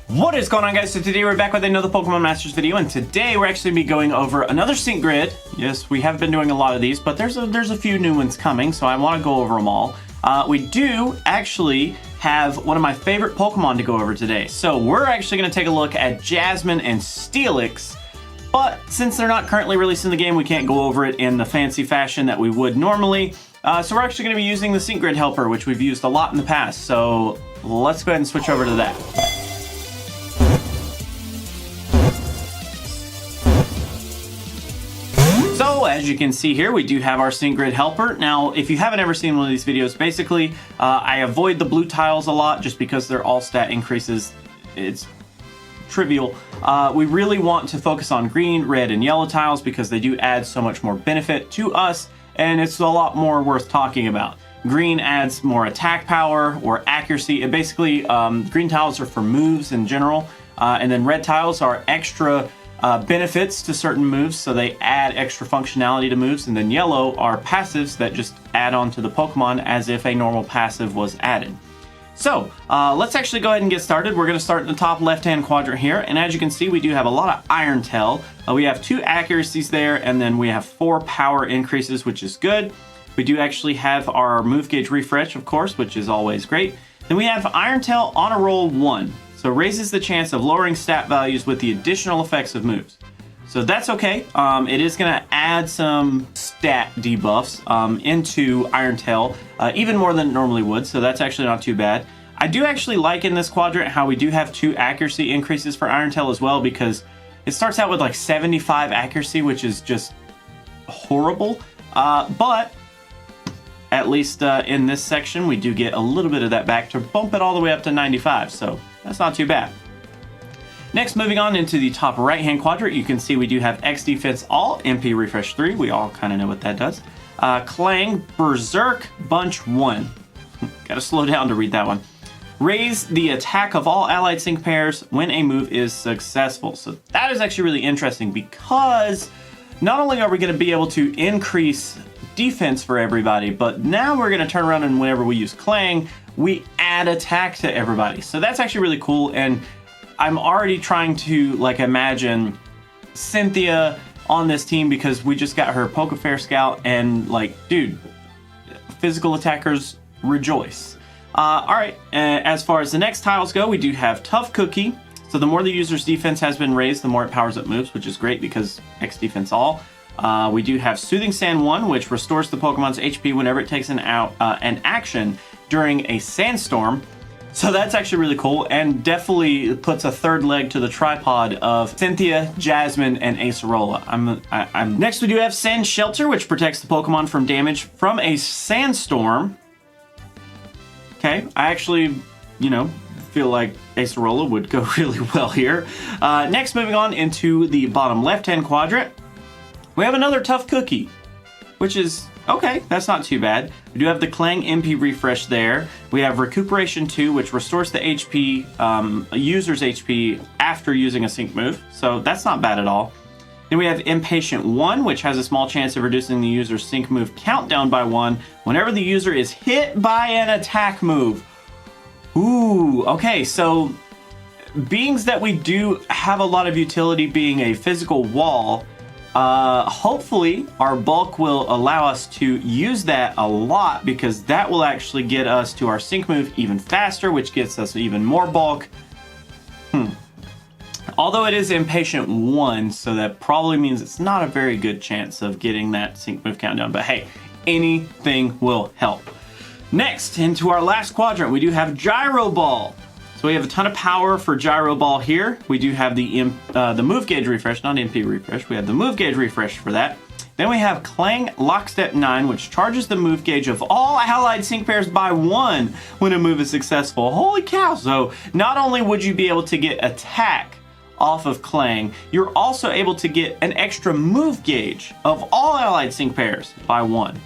What is going on, guys? So today we're back with another Pokemon Masters video, and today we're actually going to be going over another sync grid. Yes, we have been doing a lot of these, but there's a few new ones coming, so I want to go over them all. We do actually have one of my favorite Pokemon to go over today. So we're actually going to take a look at Jasmine and Steelix, but since they're not currently released in the game, we can't go over it in the fancy fashion that we would normally. So we're actually going to be using the sync grid helper, which we've used a lot in the past. So let's go ahead and switch over to that. So as you can see here, we do have our sync grid helper. Now, if you haven't ever seen one of these videos, basically, I avoid the blue tiles a lot just because they're all stat increases. It's trivial. We really want to focus on green, red, and yellow tiles because they do add so much more benefit to us, and it's a lot more worth talking about. Green adds more attack power or accuracy. It basically, green tiles are for moves in general, and then red tiles are extra benefits to certain moves, so they add extra functionality to moves, and then yellow are passives that just add on to the Pokemon as if a normal passive was added. So let's actually go ahead and get started. We're going to start in the top left-hand quadrant here, and as you can see, we do have a lot of Iron Tail. We have 2 accuracies there, and then we have 4 power increases, which is good. We do actually have our move gauge refresh, of course, which is always great. Then we have Iron Tail on a roll 1. So raises the chance of lowering stat values with the additional effects of moves. So that's okay. It is going to add some stat debuffs into Iron Tail, even more than it normally would, so that's actually not too bad. I do actually like in this quadrant how we do have 2 accuracy increases for Iron Tail as well, because it starts out with like 75 accuracy, which is just horrible. But at least in this section, we do get a little bit of that back to bump it all the way up to 95, so that's not too bad. Next, moving on into the top right-hand quadrant, you can see we do have X Defense All, MP Refresh 3. We all kind of know what that does. Clang Berserk Bunch 1. Gotta slow down to read that one. Raise the attack of all allied sync pairs when a move is successful. So that is actually really interesting because not only are we going to be able to increase defense for everybody, but now we're going to turn around and whenever we use Clang, we add attack to everybody. So that's actually really cool, and I'm already trying to like imagine Cynthia on this team because we just got her Pokefair Scout, and like, dude, physical attackers rejoice. Alright, as far as the next tiles go, we do have Tough Cookie. So the more the user's defense has been raised, the more it powers up moves, which is great because X Defense All. We do have Soothing Sand 1, which restores the Pokemon's HP whenever it takes an action during a sandstorm. So that's actually really cool, and definitely puts a third leg to the tripod of Cynthia, Jasmine, and Acerola. Next, we do have Sand Shelter, which protects the Pokemon from damage from a sandstorm. Okay, I actually, feel like Acerola would go really well here. Next, moving on into the bottom left-hand quadrant, we have another Tough Cookie, which is okay, that's not too bad. We do have the Clang MP Refresh there. We have Recuperation 2, which restores the HP, a user's HP after using a sync move, so that's not bad at all. Then we have Impatient 1, which has a small chance of reducing the user's sync move countdown by 1 whenever the user is hit by an attack move. Ooh, okay, so beings that we do have a lot of utility being a physical wall, hopefully our bulk will allow us to use that a lot because that will actually get us to our sync move even faster, which gets us even more bulk. Although it is Impatient 1, so that probably means it's not a very good chance of getting that sync move countdown, but hey, anything will help. Next, into our last quadrant, we do have Gyro Ball. So we have a ton of power for Gyro Ball here. We do have the move gauge refresh, not MP refresh. We have the move gauge refresh for that. Then we have Clang Lockstep 9, which charges the move gauge of all allied sync pairs by 1 when a move is successful. Holy cow! So not only would you be able to get attack off of Clang, you're also able to get an extra move gauge of all allied sync pairs by 1.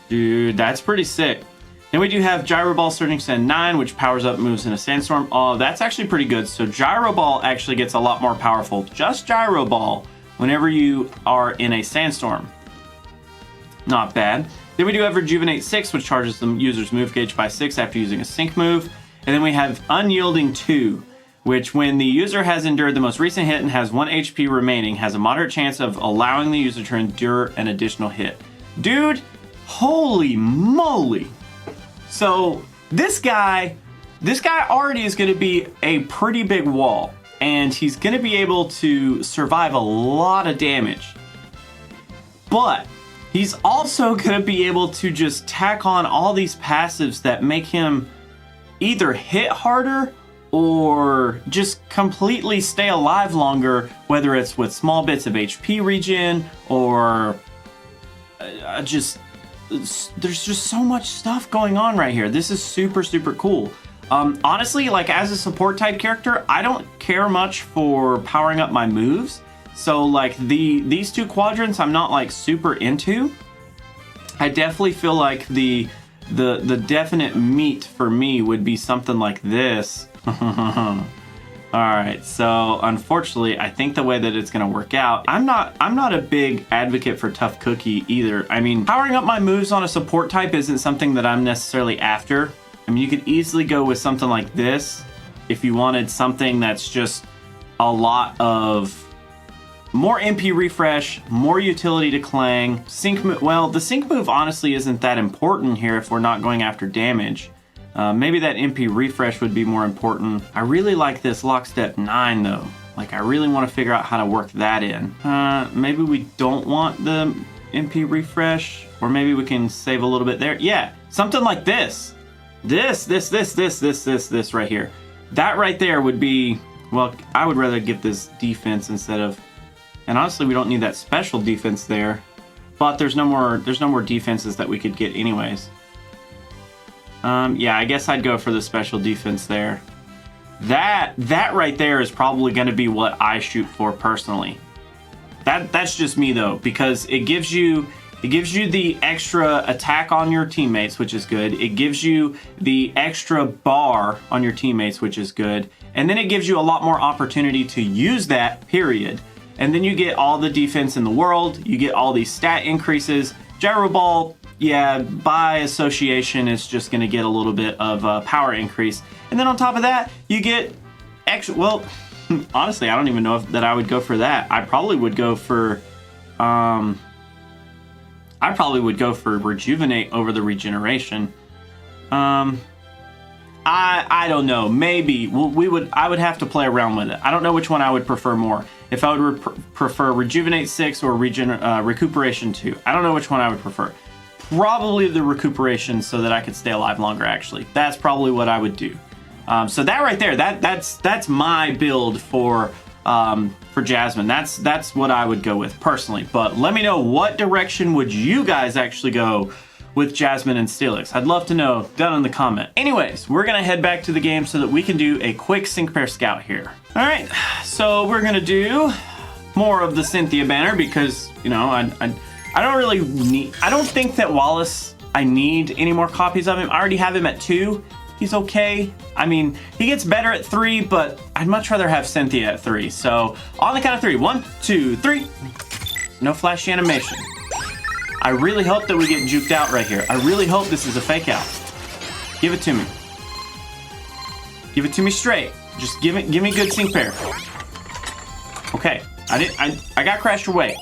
Dude, that's pretty sick. Then we do have Gyro Ball Surging Sand 9, which powers up moves in a sandstorm. Oh, that's actually pretty good. So Gyro Ball actually gets a lot more powerful. Just Gyro Ball whenever you are in a sandstorm. Not bad. Then we do have Rejuvenate 6, which charges the user's move gauge by 6 after using a sync move. And then we have Unyielding 2, which when the user has endured the most recent hit and has 1 HP remaining, has a moderate chance of allowing the user to endure an additional hit. Dude, holy moly. So this guy already is going to be a pretty big wall, and he's going to be able to survive a lot of damage. But he's also going to be able to just tack on all these passives that make him either hit harder or just completely stay alive longer, whether it's with small bits of HP regen or there's just so much stuff going on right here. This is super, super cool. Honestly, like as a support type character, I don't care much for powering up my moves. So like these 2 quadrants, I'm not like super into. I definitely feel like the definite meat for me would be something like this. All right, so unfortunately, I think the way that it's gonna work out, I'm not a big advocate for Tough Cookie either. I mean, powering up my moves on a support type isn't something that I'm necessarily after. I mean, you could easily go with something like this if you wanted something that's just a lot of more MP refresh, more utility to Clang. Sync move, well, the sync move honestly isn't that important here if we're not going after damage. Maybe that MP refresh would be more important. I really like this Lockstep 9 though. Like I really want to figure out how to work that in. Maybe we don't want the MP refresh, or maybe we can save a little bit there. Yeah, something like this. This right here. That right there would be, well, I would rather get this defense instead of, and honestly, we don't need that special defense there, but there's no more defenses that we could get anyways. Yeah, I guess I'd go for the special defense there. That right there is probably going to be what I shoot for personally. That's just me though, because it gives you the extra attack on your teammates, which is good. It gives you the extra bar on your teammates, which is good. And then it gives you a lot more opportunity to use that, period. And then you get all the defense in the world. You get all these stat increases. Gyro Ball, yeah, by association, is just going to get a little bit of power increase. And then on top of that, you get extra, well, honestly, I don't even know if that I would go for that. I probably would go for Rejuvenate over the Regeneration. I don't know. Maybe I would have to play around with it. I don't know which one I would prefer more. If I would prefer Rejuvenate 6 or Recuperation 2. I don't know which one I would prefer. Probably the Recuperation, so that I could stay alive longer. Actually, that's probably what I would do. So that right there, that's my build for Jasmine. That's what I would go with personally. But let me know, what direction would you guys actually go with Jasmine and Steelix? I'd love to know down in the comment. Anyways, we're gonna head back to the game so that we can do a quick sync pair scout here. All right, so we're gonna do more of the Cynthia banner because, you know, I don't really need, I don't think that Wallace, I need any more copies of him. I already have him at 2. He's okay. I mean, he gets better at 3, but I'd much rather have Cynthia at 3. So on the count of 3, 1, 2, 3. No flashy animation. I really hope that we get juked out right here. I really hope this is a fake out. Give it to me. Give it to me straight. Just give me good sync pair. Okay, I got crashed away.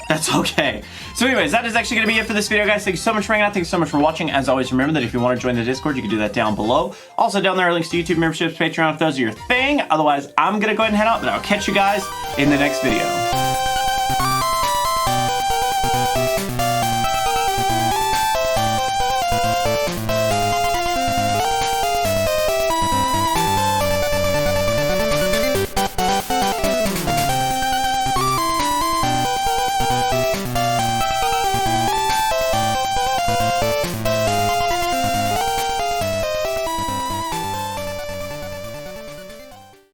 That's okay. So anyways, that is actually going to be it for this video, guys. Thank you so much for hanging out. Thank you so much for watching. As always, remember that if you want to join the Discord, you can do that down below. Also, down there are links to YouTube memberships, Patreon, if those are your thing. Otherwise, I'm going to go ahead and head out, but I'll catch you guys in the next video.